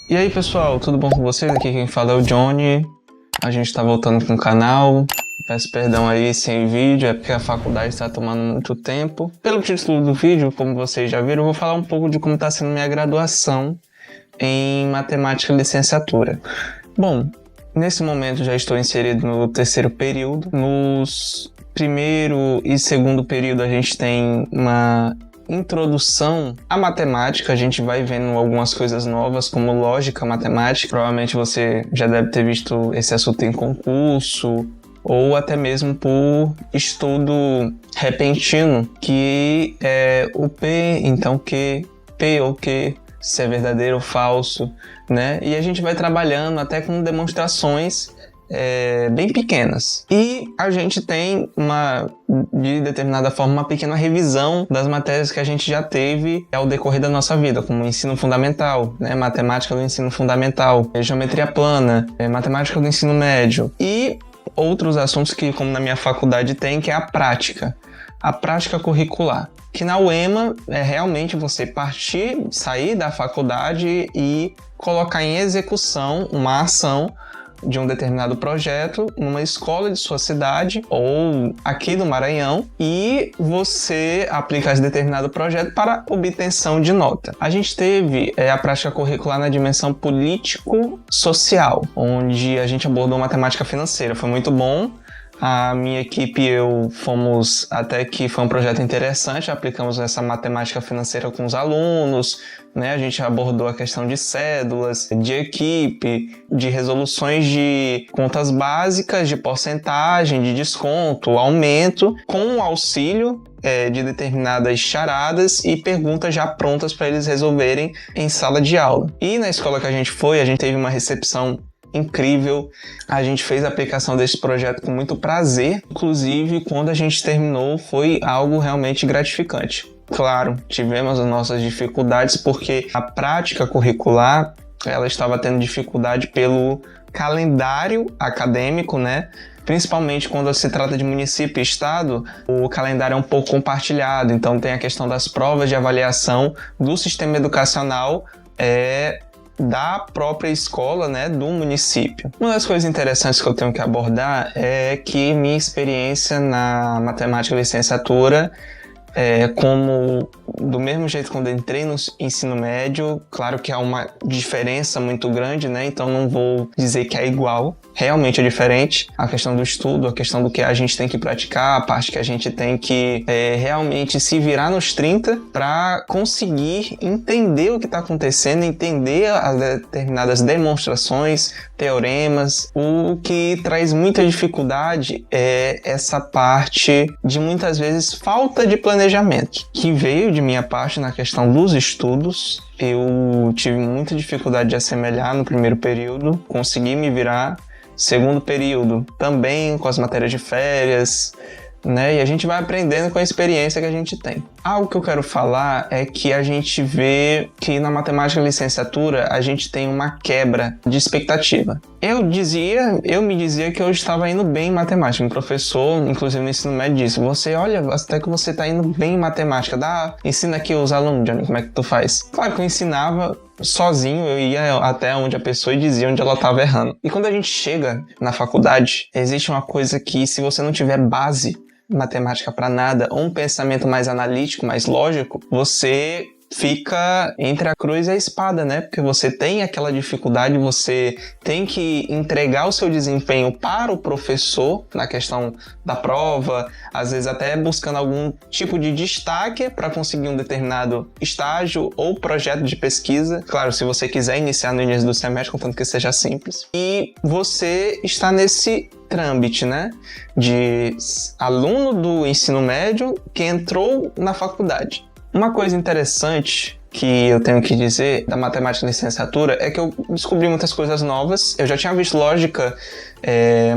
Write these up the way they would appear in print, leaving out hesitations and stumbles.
E aí pessoal, tudo bom com vocês? Aqui quem fala é o Johnny. A gente tá voltando com o canal. Peço perdão aí sem vídeo, é porque a faculdade está tomando muito tempo. Pelo título do vídeo, como vocês já viram, eu vou falar um pouco de como está sendo minha graduação em matemática e licenciatura. Bom, nesse momento já estou inserido no terceiro período. Nos primeiro e segundo período a gente tem uma introdução à matemática, a gente vai vendo algumas coisas novas, como lógica matemática. Provavelmente você já deve ter visto esse assunto em concurso, ou até mesmo por estudo repentino, que é o P, então Q, P ou Q, se é verdadeiro ou falso, né? E a gente vai trabalhando até com demonstrações bem pequenas. E a gente tem de determinada forma, uma pequena revisão das matérias que a gente já teve ao decorrer da nossa vida, como ensino fundamental, né? Matemática do ensino fundamental, geometria plana, matemática do ensino médio e outros assuntos que, como na minha faculdade tem, que é a prática curricular. Que na UEMA é realmente você sair da faculdade e colocar em execução uma ação de um determinado projeto numa escola de sua cidade ou aqui do Maranhão e você aplica esse determinado projeto para obtenção de nota. A gente teve a prática curricular na dimensão político-social, onde a gente abordou matemática financeira. Foi muito bom. A minha equipe e eu fomos, até que foi um projeto interessante, aplicamos essa matemática financeira com os alunos, né? A gente abordou a questão de cédulas, de equipe, de resoluções de contas básicas, de porcentagem, de desconto, aumento, com o auxílio de determinadas charadas e perguntas já prontas para eles resolverem em sala de aula. E na escola que a gente foi, a gente teve uma recepção incrível, a gente fez a aplicação desse projeto com muito prazer, inclusive quando a gente terminou foi algo realmente gratificante. Claro, tivemos as nossas dificuldades porque a prática curricular ela estava tendo dificuldade pelo calendário acadêmico, né? Principalmente quando se trata de município e estado, o calendário é um pouco compartilhado, então tem a questão das provas de avaliação do sistema educacional da própria escola, né, do município. Uma das coisas interessantes que eu tenho que abordar é que minha experiência na matemática licenciatura como do mesmo jeito quando eu entrei no ensino médio, claro que há uma diferença muito grande, né? Então não vou dizer que é igual, realmente é diferente. A questão do estudo, a questão do que a gente tem que praticar, a parte que a gente tem que realmente se virar nos 30 para conseguir entender o que está acontecendo, entender as determinadas demonstrações, teoremas. O que traz muita dificuldade é essa parte de muitas vezes falta de planejamento, que veio de minha parte na questão dos estudos. Eu tive muita dificuldade de assemelhar no primeiro período, consegui me virar. Segundo período, também com as matérias de férias, né? E a gente vai aprendendo com a experiência que a gente tem. Algo que eu quero falar é que a gente vê que na matemática licenciatura a gente tem uma quebra de expectativa. Eu me dizia que eu estava indo bem em matemática. Um professor, inclusive no ensino médio, disse: olha, até que você está indo bem em matemática. Ensina aqui os alunos, Johnny, como é que tu faz? Claro que eu ensinava sozinho, eu ia até onde a pessoa e dizia onde ela estava errando. E quando a gente chega na faculdade, existe uma coisa que, se você não tiver base matemática para nada, ou um pensamento mais analítico, mais lógico, você fica entre a cruz e a espada, né? Porque você tem aquela dificuldade, você tem que entregar o seu desempenho para o professor na questão da prova, às vezes até buscando algum tipo de destaque para conseguir um determinado estágio ou projeto de pesquisa. Claro, se você quiser iniciar no início do semestre, contanto que seja simples. E você está nesse trâmite, né? De aluno do ensino médio que entrou na faculdade. Uma coisa interessante que eu tenho que dizer da matemática licenciatura é que eu descobri muitas coisas novas. Eu já tinha visto lógica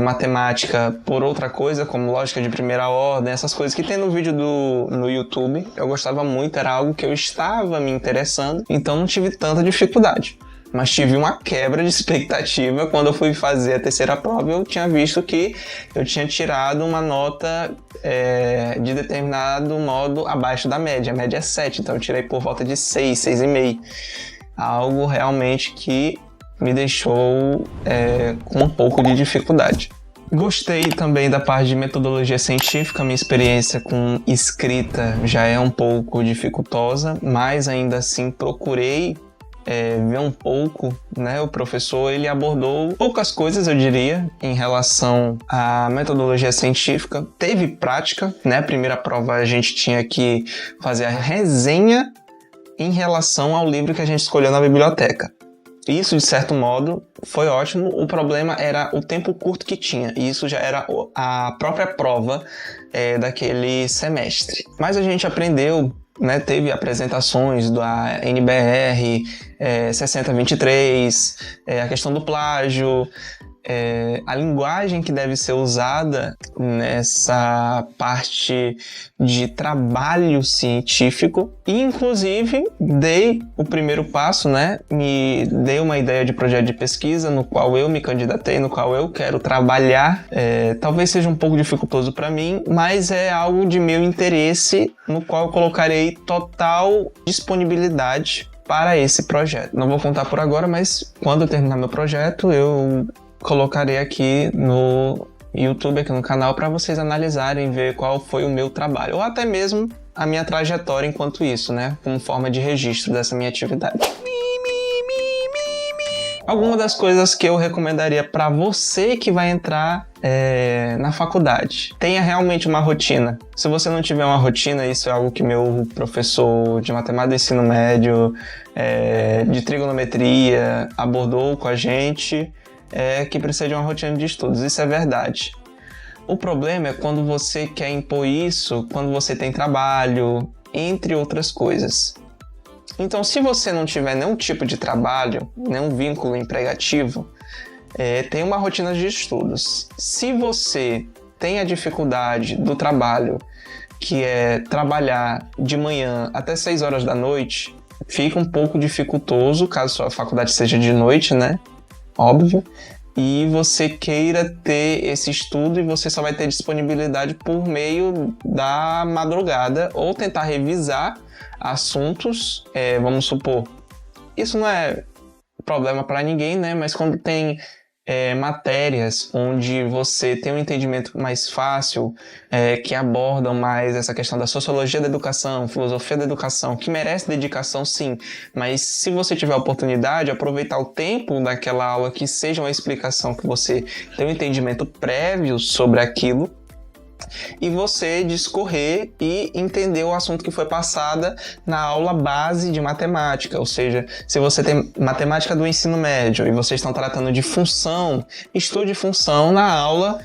matemática por outra coisa, como lógica de primeira ordem, essas coisas que tem no vídeo no YouTube. Eu gostava muito, era algo que eu estava me interessando, então não tive tanta dificuldade. Mas tive uma quebra de expectativa quando eu fui fazer a terceira prova. Eu tinha visto que eu tinha tirado uma nota de determinado modo abaixo da média. A média é 7, então eu tirei por volta de 6, 6,5. algo realmente que me deixou com um pouco de dificuldade. Gostei também da parte de metodologia científica. Minha experiência com escrita já é um pouco dificultosa, mas ainda assim procurei ver um pouco, né? O professor, ele abordou poucas coisas, eu diria, em relação à metodologia científica. Teve prática, né? Primeira prova a gente tinha que fazer a resenha em relação ao livro que a gente escolheu na biblioteca. Isso, de certo modo, foi ótimo. O problema era o tempo curto que tinha. E isso já era a própria prova daquele semestre. Mas a gente aprendeu, né? Teve apresentações da NBR 6023, a questão do plágio, a linguagem que deve ser usada nessa parte de trabalho científico. E, inclusive, dei o primeiro passo, né? Me dei uma ideia de projeto de pesquisa no qual eu me candidatei, no qual eu quero trabalhar. Talvez seja um pouco dificultoso para mim, mas é algo de meu interesse, no qual eu colocarei total disponibilidade para esse projeto. Não vou contar por agora, mas quando eu terminar meu projeto, eu colocarei aqui no YouTube, aqui no canal, para vocês analisarem, ver qual foi o meu trabalho, ou até mesmo a minha trajetória enquanto isso, né? Como forma de registro dessa minha atividade. Algumas das coisas que eu recomendaria para você que vai entrar na faculdade. Tenha realmente uma rotina. Se você não tiver uma rotina, isso é algo que meu professor de matemática do ensino médio, de trigonometria, abordou com a gente, que precisa de uma rotina de estudos. Isso é verdade. O problema é quando você quer impor isso, quando você tem trabalho, entre outras coisas. Então, se você não tiver nenhum tipo de trabalho, nenhum vínculo empregativo, tem uma rotina de estudos. Se você tem a dificuldade do trabalho, que é trabalhar de manhã até 6 horas da noite, fica um pouco dificultoso, caso sua faculdade seja de noite, né? Óbvio, e você queira ter esse estudo e você só vai ter disponibilidade por meio da madrugada ou tentar revisar assuntos, vamos supor. Isso não é problema para ninguém, né? Mas quando tem matérias onde você tem um entendimento mais fácil, que abordam mais essa questão da sociologia da educação, filosofia da educação, que merece dedicação sim, mas se você tiver a oportunidade, aproveitar o tempo daquela aula que seja uma explicação que você tem um entendimento prévio sobre aquilo, e você discorrer e entender o assunto que foi passada na aula base de matemática. Ou seja, se você tem matemática do ensino médio e vocês estão tratando de função, estude função na aula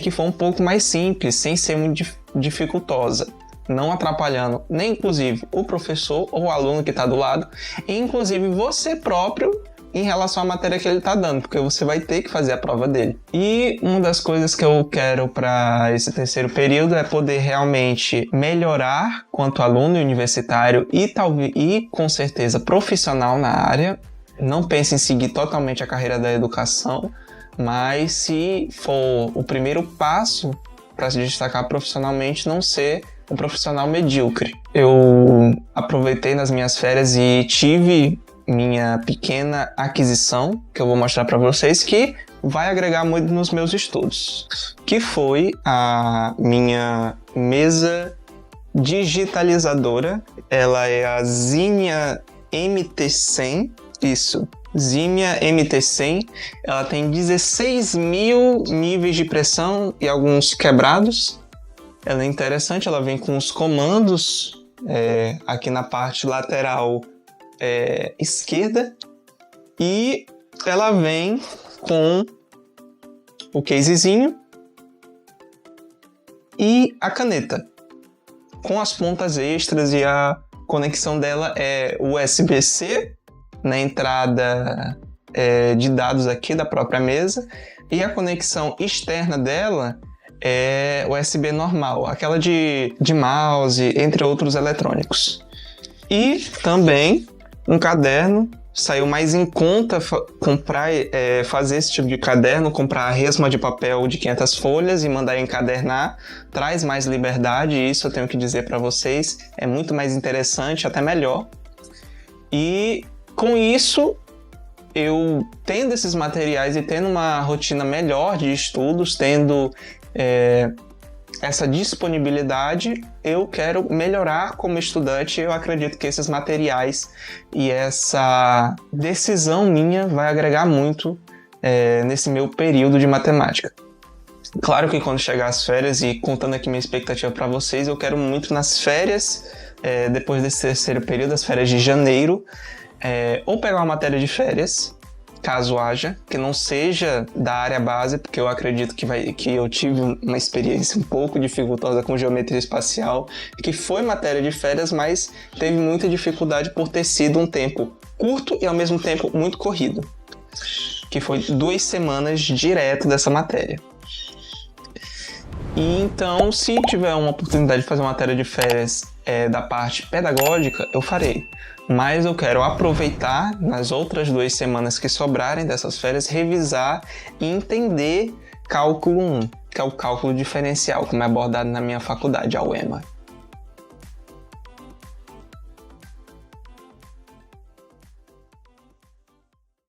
que for um pouco mais simples, sem ser muito dificultosa, não atrapalhando nem inclusive o professor ou o aluno que está do lado, e inclusive você próprio em relação à matéria que ele está dando, porque você vai ter que fazer a prova dele. E uma das coisas que eu quero para esse terceiro período é poder realmente melhorar quanto aluno universitário e com certeza profissional na área. Não pense em seguir totalmente a carreira da educação, mas se for o primeiro passo para se destacar profissionalmente, não ser um profissional medíocre. Eu aproveitei nas minhas férias e tive minha pequena aquisição, que eu vou mostrar para vocês, que vai agregar muito nos meus estudos, que foi a minha mesa digitalizadora. Ela é a Zinnia MT100, isso, Zinnia MT100. Ela tem 16.000 níveis de pressão e alguns quebrados. Ela é interessante, ela vem com os comandos aqui na parte lateral esquerda, e ela vem com o casezinho e a caneta com as pontas extras, e a conexão dela é USB-C na entrada de dados aqui da própria mesa, e a conexão externa dela é USB normal, aquela de mouse, entre outros eletrônicos. E também um caderno. Saiu mais em conta fazer esse tipo de caderno, comprar a resma de papel de 500 folhas e mandar encadernar. Traz mais liberdade, isso eu tenho que dizer para vocês, é muito mais interessante, até melhor. E Com isso, eu tendo esses materiais e tendo uma rotina melhor de estudos, tendo essa disponibilidade, eu quero melhorar como estudante. Eu acredito que esses materiais e essa decisão minha vai agregar muito nesse meu período de matemática. Claro que quando chegar as férias, e contando aqui minha expectativa para vocês, eu quero muito nas férias, depois desse terceiro período, as férias de janeiro, ou pegar uma matéria de férias, caso haja, que não seja da área base, porque eu acredito que eu tive uma experiência um pouco dificultosa com geometria espacial, que foi matéria de férias, mas teve muita dificuldade por ter sido um tempo curto e ao mesmo tempo muito corrido, que foi 2 semanas direto dessa matéria. E então, se tiver uma oportunidade de fazer uma matéria de férias da parte pedagógica, eu farei. Mas eu quero aproveitar nas outras 2 semanas que sobrarem dessas férias, revisar e entender cálculo 1, que é o cálculo diferencial, como é abordado na minha faculdade, a UEMA.